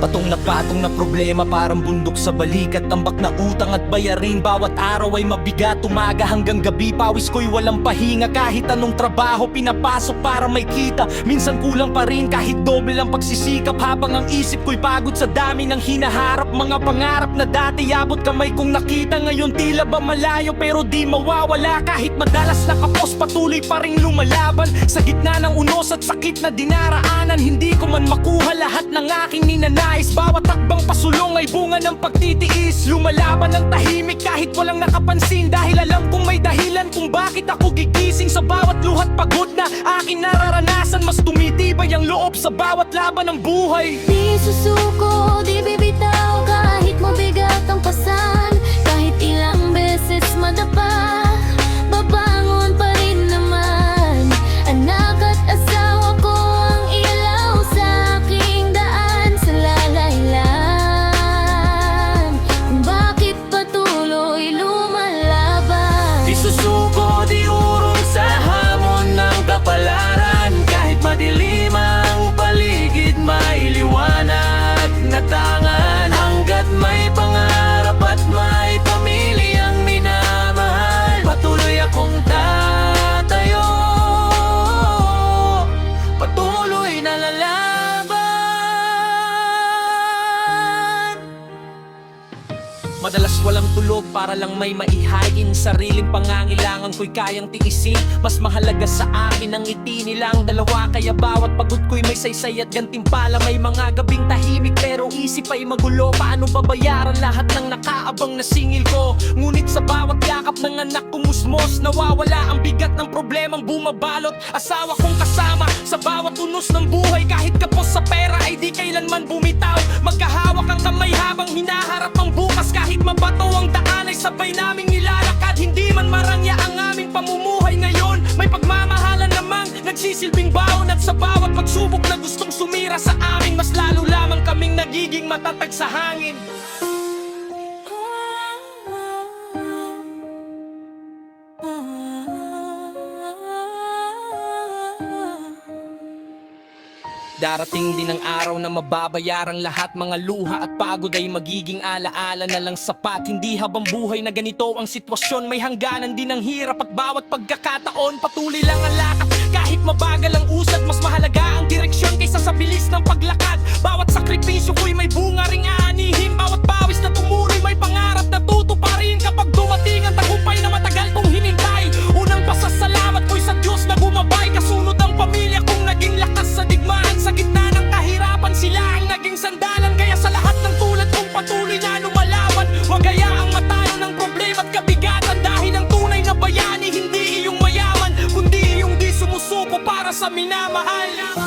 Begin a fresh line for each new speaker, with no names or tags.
Patong na problema parang bundok sa balikat. Tambak na utang at bayarin, bawat araw ay mabigat. Umaga hanggang gabi, pawis ko'y walang pahinga. Kahit anong trabaho pinapasok para may kita. Minsan kulang pa rin kahit doble ang pagsisikap. Habang ang isip ko'y pagod sa dami ng hinaharap. Mga pangarap na dati abot kamay kong nakita. Ngayon tila ba malayo pero di mawawala. Kahit madalas nakapos patuloy pa ring lumalaban. Sa gitna ng unos at sakit na dinaraanan, hindi ko man makuha lahat ng aking ninanais. Bawat takbang pasulong ay bunga ng pagtitiis. Lumalaban ng tahimik kahit walang nakapansin. Dahil alam kong may dahilan kung bakit ako gigising. Sa bawat luhat pagod na aking nararanasan, mas tumitibay ang loob sa bawat laban ng buhay.
Di susuko, di bibitaw kahit mabigat ang pasan. Kahit ilang beses madapa, babangon pa rin naman. Anak at asawa ko ang ilaw sa aking daan. Sa lalaylan kung bakit patuloy lumalaban.
Di susuko, di urong sa hamon ng kapalaran. Kahit madilim ang paligid, may liwanag na tangan. Hanggat may pangarap at may pamilyang minamahal, patuloy akong tatayo, patuloy na lalaban. Madalas walang tulog para lang may maihain. Sariling pangangailangan ko'y kayang tiisin. Mas mahalaga sa akin ang ngiti nilang dalawa. Kaya bawat pagod ko'y may saysay at gantimpala. May mga gabing tahimik pero isip ay magulo. Paano babayaran lahat ng nakaabang na singil ko? Ngunit sa bawat yakap ng anak kong musmos, nawawala ang bigat ng problemang bumabalot. Asawa kong kasama sa bawat unos ng buhay. Kahit kapos sa pera ay di kailanman bumitaw. Magkahawak ang kamay habang hinaharap ang bukas. Kahit mabato ang daan ay sabay naming nilalakad. Hindi man marangya ang aming pamumuhay ngayon, may pagmamahalan namang nagsisilbing baon. At sa bawat pagsubok na gustong sumira sa amin, mas lalo lamang kaming nagiging matatag sa hangin. Darating din ang araw na mababayarang lahat. Mga luha at pagod ay magiging alaala na lang sapat. Hindi habang buhay na ganito ang sitwasyon, may hangganan din ang hirap at bawat pagkakataon. Patuloy lang ang lakad kahit mabagal ang usad. Mas mahalaga ang direksyon kaysa sa bilis ng paglakad. Bawat sakripisyo ko'y may bunga ring aanihin. Bawat pawis na tumuloy may pangarap na tutuparin. Kapag dumating ang tagumpay na matagal kong hinintay, unang pasasalamat ko'y sa Diyos na gumabay. Kasunod ang pamilya kong naging lakas sa digmaan. Sa gitna ng kahirapan sila ang naging sandalan. Kaya sa lahat ng tulad kong patuloy na lumalaban, huwag hayaang matalo ng problema at kabigatan. Dahil ang tunay na bayani hindi iyong mayaman, kundi iyong di sumusuko para sa minamahal.